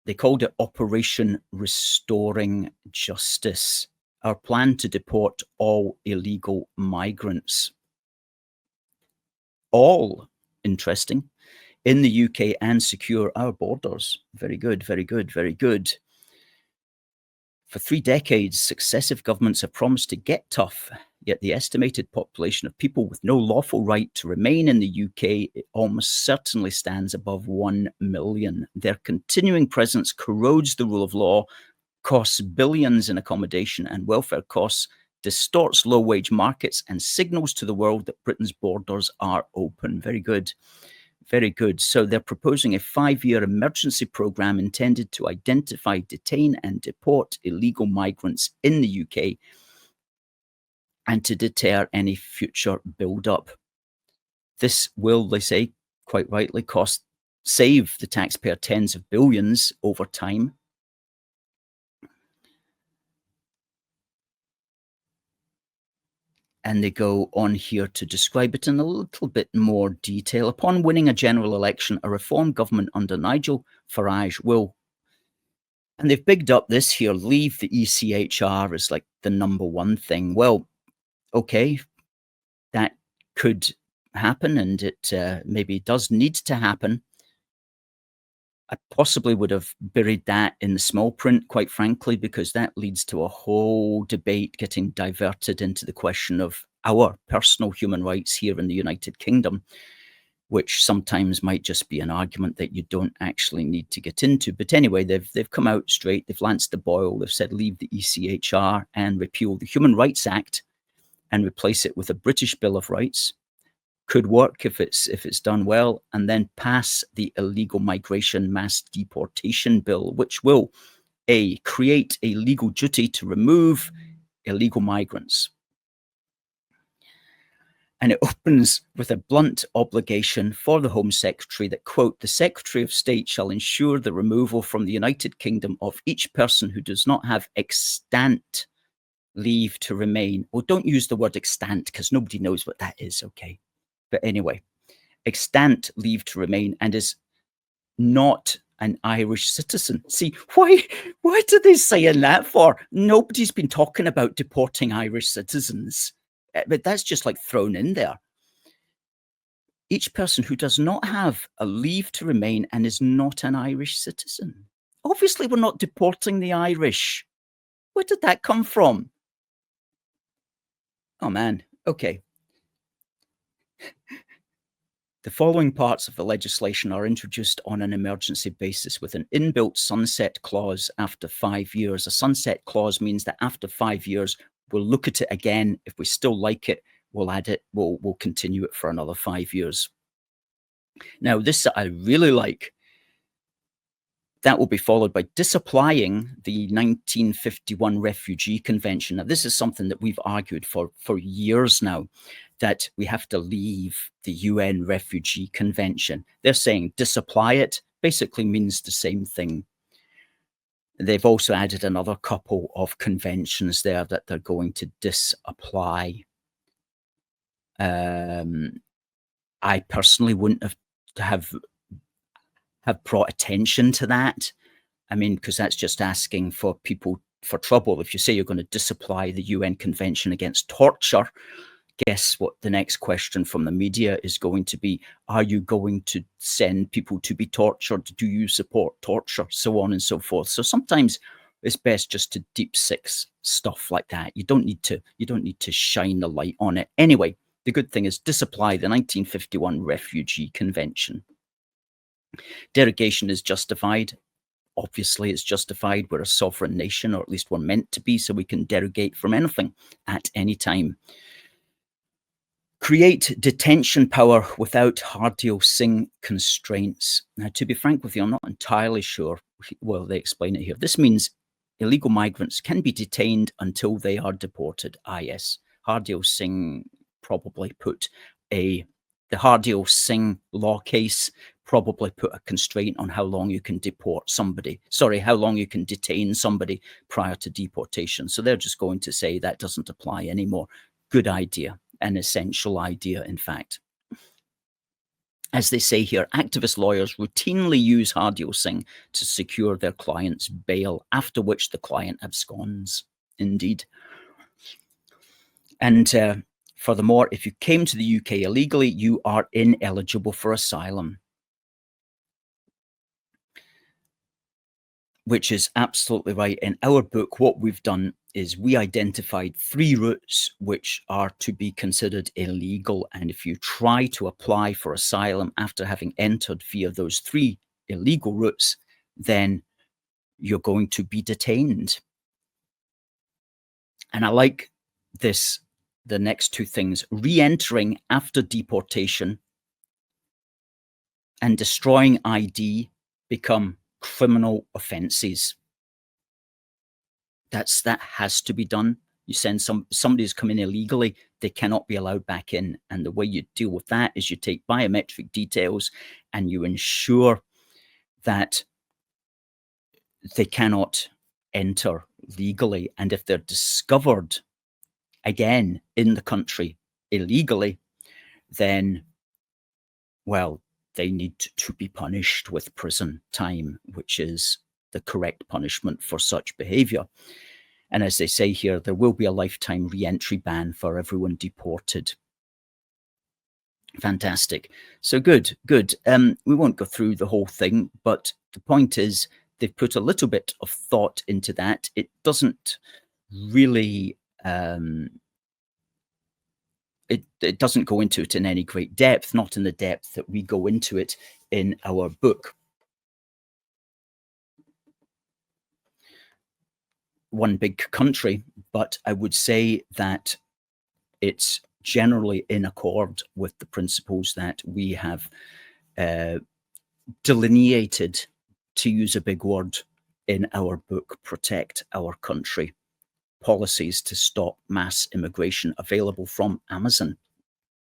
They called it Operation Restoring Justice, our plan to deport all illegal migrants. All interesting in the UK and secure our borders. Very good, very good, very good. For 3 decades, successive governments have promised to get tough, yet the estimated population of people with no lawful right to remain in the UK almost certainly stands above 1 million. Their continuing presence corrodes the rule of law, costs billions in accommodation and welfare costs, distorts low-wage markets, and signals to the world that Britain's borders are open. Very good. Very good. So they're proposing a 5-year emergency program intended to identify, detain, and deport illegal migrants in the UK and to deter any future build-up. This will, they say, quite rightly, save the taxpayer tens of billions over time. And they go on here to describe it in a little bit more detail. Upon winning a general election, a reform government under Nigel Farage will, and they've bigged up this here, leave the ECHR as like the #1 thing. Well, okay, that could happen, and it maybe does need to happen. I possibly would have buried that in the small print, quite frankly, because that leads to a whole debate getting diverted into the question of our personal human rights here in the United Kingdom, which sometimes might just be an argument that you don't actually need to get into. But anyway, they've come out straight, they've lanced the boil, they've said leave the ECHR and repeal the Human Rights Act and replace it with a British Bill of Rights. Could work if it's done well, and then pass the Illegal Migration Mass Deportation Bill, which will create a legal duty to remove illegal migrants. And it opens with a blunt obligation for the Home Secretary that, quote, the Secretary of State shall ensure the removal from the United Kingdom of each person who does not have extant leave to remain. Well, don't use the word extant because nobody knows what that is, okay? But anyway, extant leave to remain and is not an Irish citizen. See, why are they saying that for? Nobody's been talking about deporting Irish citizens, but that's just like thrown in there. Each person who does not have a leave to remain and is not an Irish citizen. Obviously, we're not deporting the Irish. Where did that come from? Oh, man. Okay. The following parts of the legislation are introduced on an emergency basis with an inbuilt sunset clause after 5 years. A sunset clause means that after 5 years, we'll look at it again. If we still like it, we'll add it. We'll continue it for another 5 years. Now, this I really like. That will be followed by disapplying the 1951 Refugee Convention. Now, this is something that we've argued for years now, that we have to leave the UN Refugee Convention. They're saying disapply it basically means the same thing. They've also added another couple of conventions there that they're going to disapply. I personally wouldn't have brought attention to that. I mean, because that's just asking for people for trouble. If you say you're going to disapply the UN Convention Against Torture, guess what the next question from the media is going to be? Are you going to send people to be tortured? Do you support torture? So on and so forth. So sometimes it's best just to deep six stuff like that. You don't need to shine the light on it. Anyway, the good thing is disapply the 1951 Refugee Convention. Derogation is justified. Obviously, it's justified. We're a sovereign nation, or at least we're meant to be, so we can derogate from anything at any time. Create detention power without Hardeal Singh constraints. Now, to be frank with you, I'm not entirely sure. Well, they explain it here. This means illegal migrants can be detained until they are deported. Ah, yes. Hardeal Singh probably put the Hardeal Singh law case probably put a constraint on how long you can deport somebody. Sorry, how long you can detain somebody prior to deportation. So they're just going to say that doesn't apply anymore. Good idea. An essential idea, in fact. As they say here, activist lawyers routinely use hardiosing to secure their client's bail, after which the client absconds. Indeed. And furthermore, if you came to the UK illegally, you are ineligible for asylum, which is absolutely right. In our book, what we've done is we identified 3 routes which are to be considered illegal. And if you try to apply for asylum after having entered via those 3 illegal routes, then you're going to be detained. And I like this, the next 2 things: re-entering after deportation and destroying ID become criminal offences. That has to be done. You send somebody who's come in illegally, they cannot be allowed back in. And the way you deal with that is you take biometric details and you ensure that they cannot enter legally. And if they're discovered again in the country illegally, then, well, they need to be punished with prison time, which is the correct punishment for such behavior. And as they say here, there will be a lifetime re-entry ban for everyone deported. Fantastic. So good. We won't go through the whole thing, but the point is they've put a little bit of thought into that. It doesn't really it doesn't go into it in any great depth, not in the depth that we go into it in our book. One big country, but I would say that it's generally in accord with the principles that we have delineated, to use a big word, in our book, Protect Our Country: Policies to Stop Mass Immigration, available from Amazon.